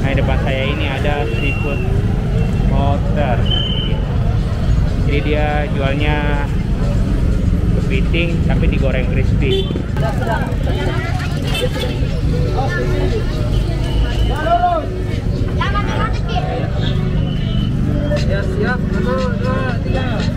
Nah, di depan saya ini ada seafood motor. Jadi dia jualnya kepiting tapi digoreng crispy. Ya siap, 1, 2, 3.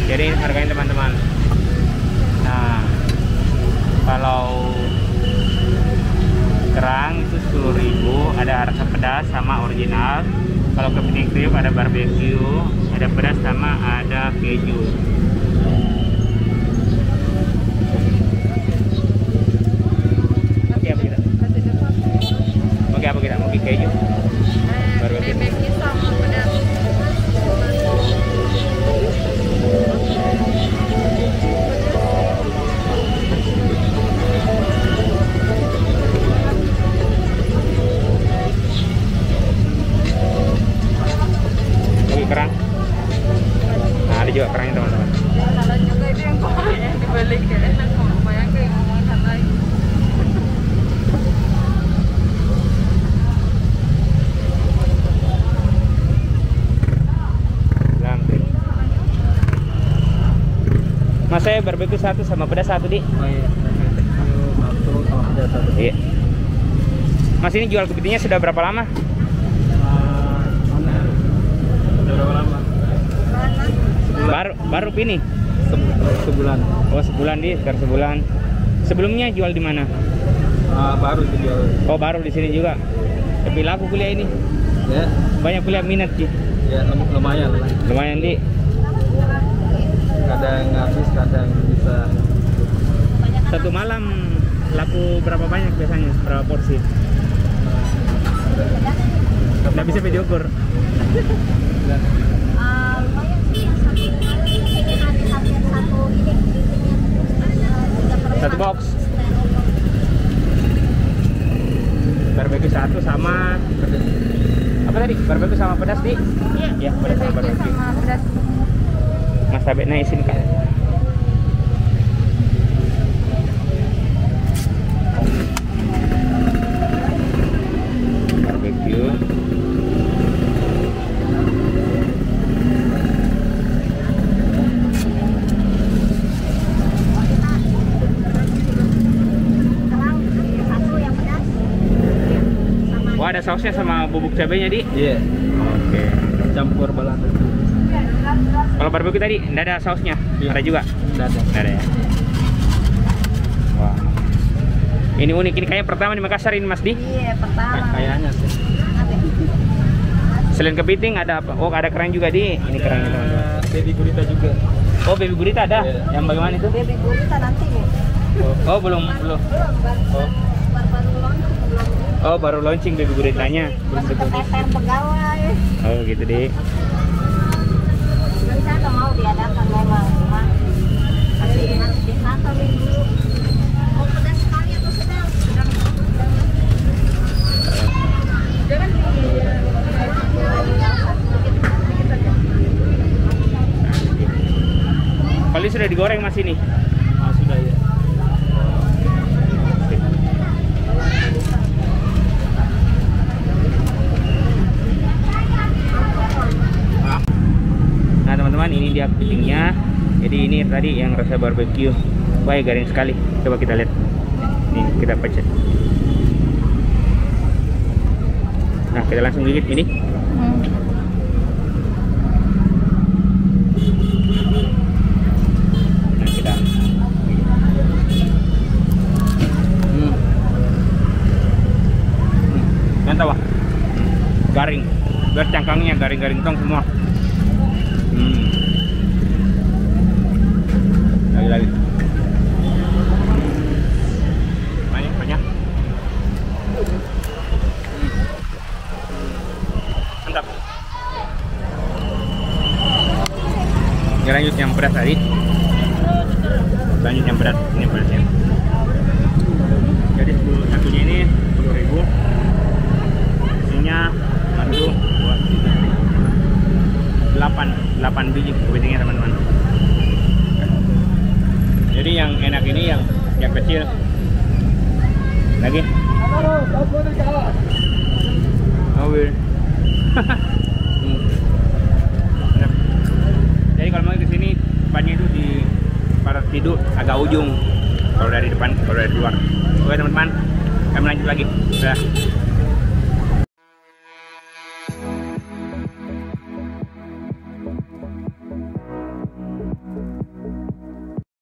Jadi harganya teman-teman. Nah, kalau kerang itu 10.000, ada rasa pedas sama original. Kalau kepiting kriuk ada barbecue, ada pedas sama ada keju. Oke apa kita? Oke apa kita? Oke keju. Barbecue sama pedas. Kerang. Nah, ada juga kerangnya teman-teman. Ada juga itu yang pokoknya dibalik ya, enak kok. Bayangkan yang ngomongkan lagi. Lampir. Mas saya barbecue 1 sama pedas 1 di. Oh iya, satu sama pedas 1. Iya. Mas ini jual kepitingnya sudah berapa lama? Berapa lama? Baru ini. Sebulan. Oh sebulan di, sekitar sebulan. Sebelumnya jual di mana? Baru dijual. Oh baru di sini juga. Tapi laku kuliah ini. Ya. Banyak kuliah minat sih. Ya lumayan lah. Lumayan di. Kadang habis, kadang bisa. Satu malam laku berapa banyak biasanya? Berapa porsi? Nggak bisa video call. Lumayan sih, satu ini. Satu box. Barbecue 1 sama apa tadi? Barbecue sama pedas di? Iya, pedas sama barbecue. Sama pedas. Mas tabetnya isin kan? Barbecue. Oh ada sausnya sama bubuk cabenya di? Iya. Oke. Campur balado. Kalau barbecue tadi nggak ada sausnya? Iya. Ada juga? Nggak ada. Nggak ada ya? Wah. Ini unik, ini kayak pertama di Makassar ini Mas Di? Iya, pertama. Kayaknya sih. Selain kepiting ada apa? Oh ada kerang juga di? Ini kerangnya teman-teman. Baby gurita juga. Oh baby gurita ada? Iya. Yang bagaimana itu? Baby gurita nanti nih. Oh belum. Oh. Oh baru launching baby guritanya. Masih keteter pegawai. Oh gitu deh. Rencana mau diadakan memang, cuma masih nanti dulu. Mau pedas sekali atau sedang? Jangan Kali sudah digoreng Mas ini? Sudah ya. Nah teman-teman ini dia kepitingnya. Jadi ini tadi yang rasa barbecue. Wah garing sekali. Coba kita lihat. Nih kita pecet. Nah kita langsung gigit ini. Lihat cangkangnya garing-garing tong semua. Lagi. Banyak. Mantap. Ini lanjut yang berat tadi. Lanjut yang berat, ini beratnya. Jadi satunya ini 10.000. Isinya 1, 2, 3, 8 biji kepitingnya teman-teman. Jadi yang enak ini yang kecil. Lagi. Mobil. Jadi kalau mau ke sini depannya itu di Paras Tiduk agak ujung. Kalau dari depan, kalau dari luar. Oke teman-teman, kami lanjut lagi. Udah.